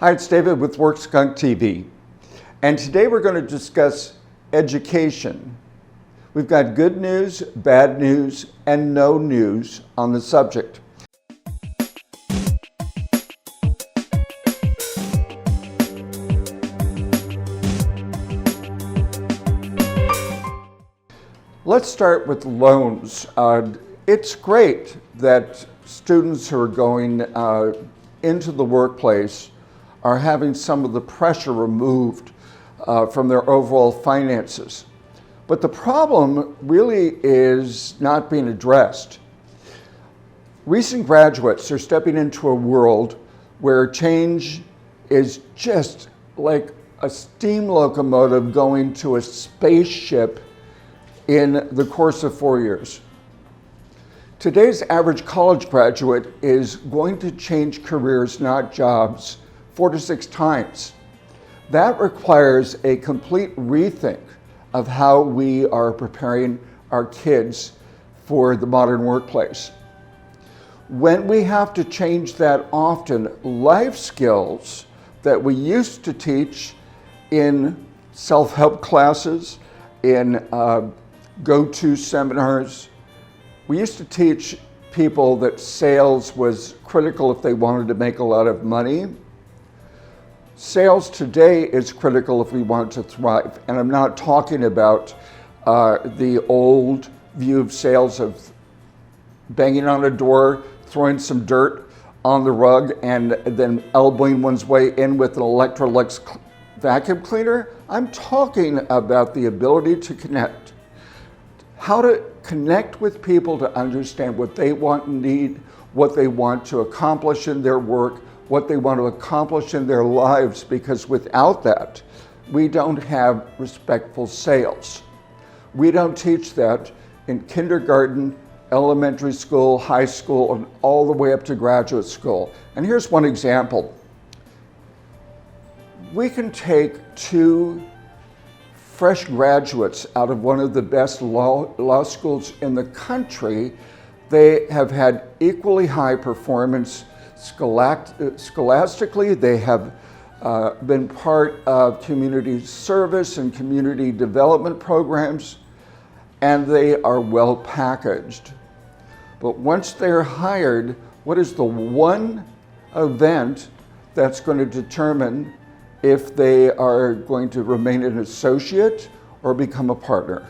Hi, it's David with workskunkTV, and today we're going to discuss education. We've got good news, bad news, and no news on the subject. Let's start with loans. It's great that students who are going into the workplace are having some of the pressure removed from their overall finances. But the problem really is not being addressed. Recent graduates are stepping into a world where change is just like a steam locomotive going to a spaceship in the course of 4 years. Today's average college graduate is going to change careers, not jobs, 4 to 6 times. That requires a complete rethink of how we are preparing our kids for the modern workplace. When we have to change that often, life skills that we used to teach in self-help classes, in go-to seminars, we used to teach people that sales was critical if they wanted to make a lot of money. Sales today is critical if we want to thrive. And I'm not talking about the old view of sales of banging on a door, throwing some dirt on the rug, and then elbowing one's way in with an Electrolux vacuum cleaner. I'm talking about the ability to connect. How to connect with people to understand what they want and need, what they want to accomplish in their work, what they want to accomplish in their lives, because without that, we don't have respectful sales. We don't teach that in kindergarten, elementary school, high school, and all the way up to graduate school. And here's one example. We can take 2 fresh graduates out of one of the best law schools in the country. They have had equally high performance scholastically. They have been part of community service and community development programs, and they are well packaged. But once they're hired, what is the one event that's going to determine if they are going to remain an associate or become a partner?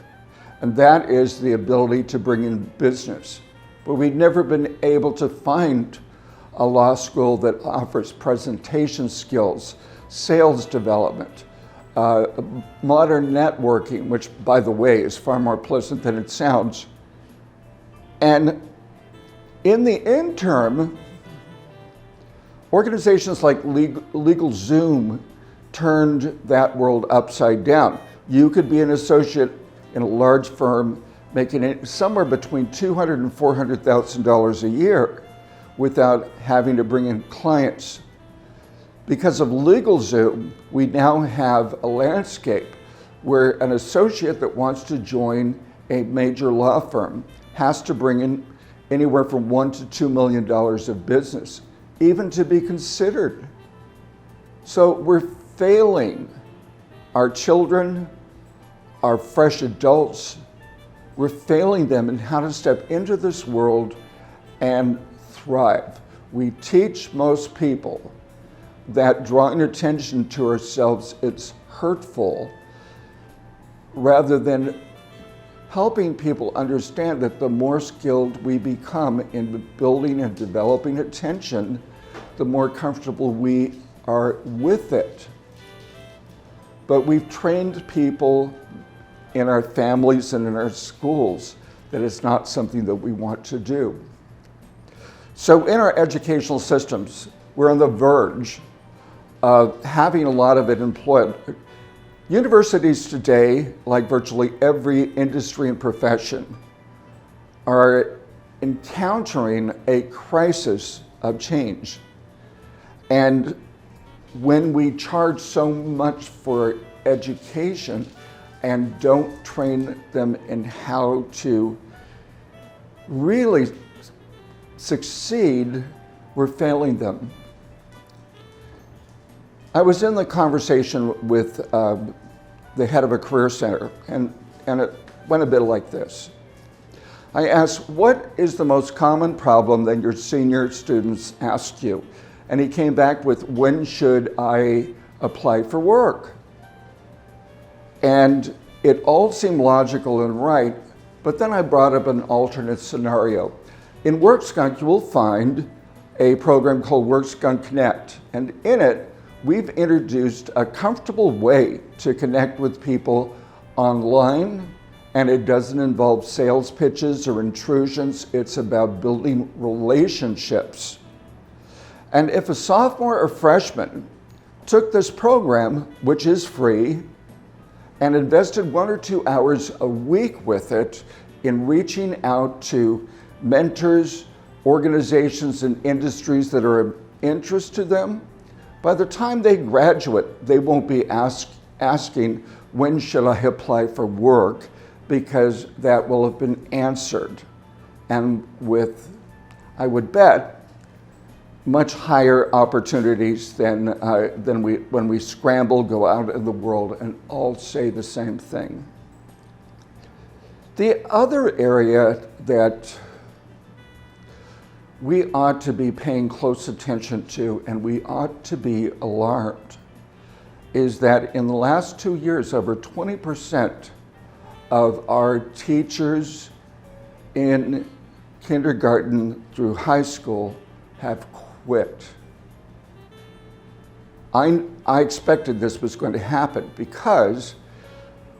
And that is the ability to bring in business. But we've never been able to find a law school that offers presentation skills, sales development, modern networking, which, by the way, is far more pleasant than it sounds. And in the interim, organizations like Legalzoom turned that world upside down. You could be an associate in a large firm making somewhere between $200,000 and $400,000 a year without having to bring in clients. Because of Legalzoom, we now have a landscape where an associate that wants to join a major law firm has to bring in anywhere from $1 to $2 million of business, even to be considered. So we're failing our children, our fresh adults. We're failing them in how to step into this world and thrive. We teach most people that drawing attention to ourselves is hurtful, rather than helping people understand that the more skilled we become in building and developing attention, the more comfortable we are with it. But we've trained people in our families and in our schools that it's not something that we want to do. So in our educational systems, we're on the verge of having a lot of it employed. Universities today, like virtually every industry and profession, are encountering a crisis of change. And when we charge so much for education and don't train them in how to really succeed, we're failing them. I was in the conversation with the head of a career center, and it went a bit like this. I asked, what is the most common problem that your senior students ask you? And he came back with, when should I apply for work? And it all seemed logical and right, but then I brought up an alternate scenario. In WorkSkunk, you will find a program called Workskunk Connect, and in it, we've introduced a comfortable way to connect with people online, and it doesn't involve sales pitches or intrusions. It's about building relationships. And if a sophomore or freshman took this program, which is free, and invested 1 or 2 hours a week with it in reaching out to mentors, organizations, and industries that are of interest to them, by the time they graduate, they won't be asking, when should I apply for work? Because that will have been answered. And with, I would bet, much higher opportunities than when we scramble, go out in the world, and all say the same thing. The other area that we ought to be paying close attention to, and we ought to be alarmed, is that in the last 2 years, over 20% of our teachers in kindergarten through high school have quit. I expected this was going to happen because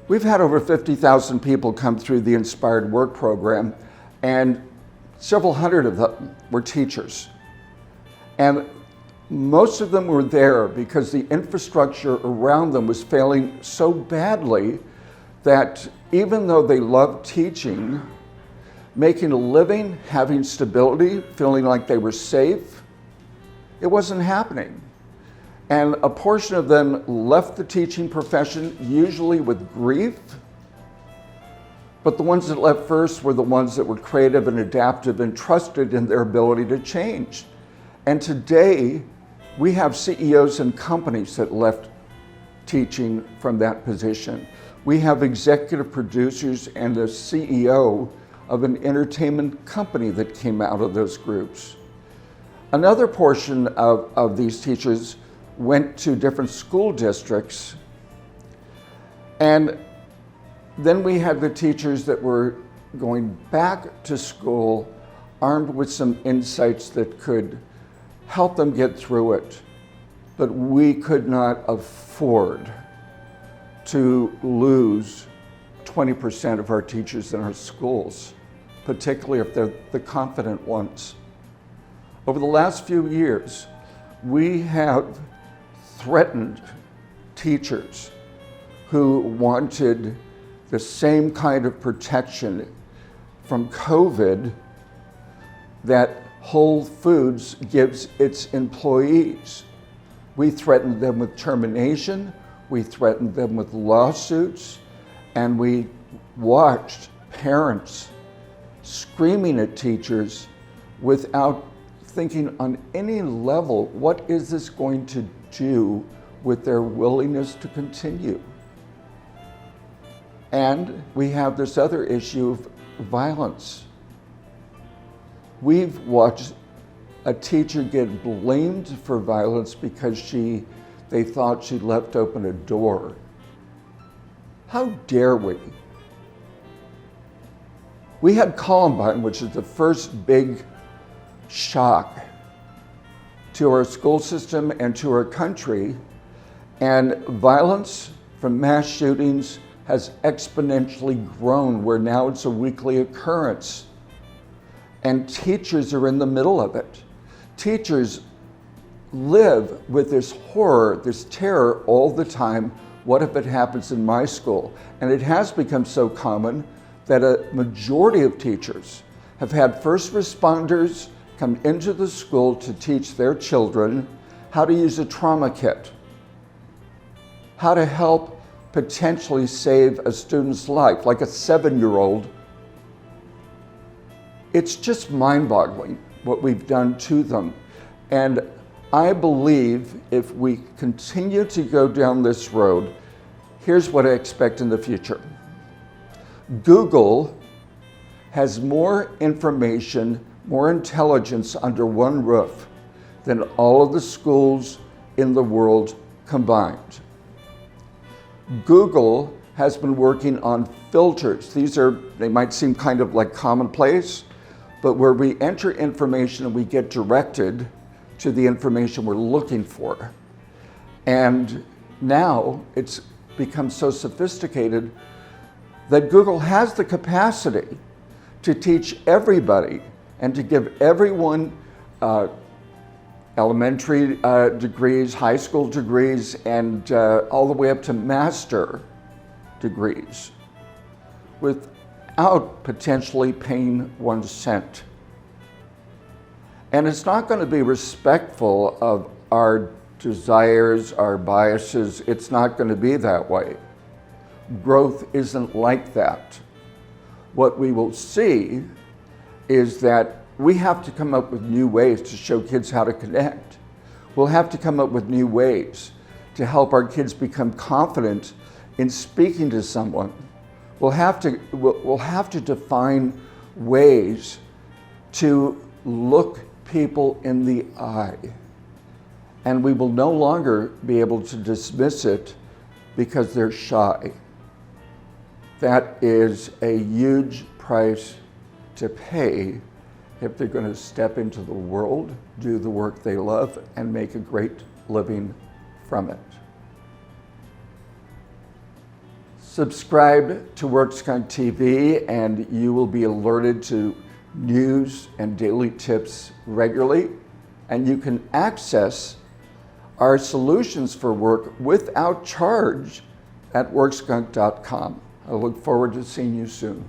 we've had over 50,000 people come through the Inspired Work program, and several hundred of them were teachers. And most of them were there because the infrastructure around them was failing so badly that even though they loved teaching, making a living, having stability, feeling like they were safe, it wasn't happening. And a portion of them left the teaching profession, usually with grief. But the ones that left first were the ones that were creative and adaptive and trusted in their ability to change. And today, we have CEOs and companies that left teaching from that position. We have executive producers and the CEO of an entertainment company that came out of those groups. Another portion of these teachers went to different school districts, and then we had the teachers that were going back to school armed with some insights that could help them get through it. But we could not afford to lose 20% of our teachers in our schools, particularly if they're the confident ones. Over the last few years, we have threatened teachers who wanted the same kind of protection from COVID that Whole Foods gives its employees. We threatened them with termination, we threatened them with lawsuits, and we watched parents screaming at teachers without thinking on any level, what is this going to do with their willingness to continue? And we have this other issue of violence. We've watched a teacher get blamed for violence because they thought she left open a door. How dare we? We had Columbine, which is the first big shock to our school system and to our country, and violence from mass shootings has exponentially grown, where now it's a weekly occurrence. And teachers are in the middle of it. Teachers live with this horror, this terror all the time. What if it happens in my school? And it has become so common that a majority of teachers have had first responders come into the school to teach their children how to use a trauma kit, how to help potentially save a student's life, like a 7-year-old. It's just mind-boggling what we've done to them. And I believe if we continue to go down this road, here's what I expect in the future. Google has more information, more intelligence under one roof than all of the schools in the world combined. Google has been working on filters. They might seem kind of like commonplace, but where we enter information and we get directed to the information we're looking for. And now it's become so sophisticated that Google has the capacity to teach everybody and to give everyone elementary degrees, high school degrees, and all the way up to master degrees without potentially paying 1 cent. And it's not going to be respectful of our desires, our biases. It's not going to be that way. Growth isn't like that. What we will see is that we have to come up with new ways to show kids how to connect. We'll have to come up with new ways to help our kids become confident in speaking to someone. We'll have to define ways to look people in the eye. And we will no longer be able to dismiss it because they're shy. That is a huge price to pay if they're going to step into the world, do the work they love, and make a great living from it. Subscribe to workskunkTV and you will be alerted to news and daily tips regularly, and you can access our solutions for work without charge at workskunk.com. I look forward to seeing you soon.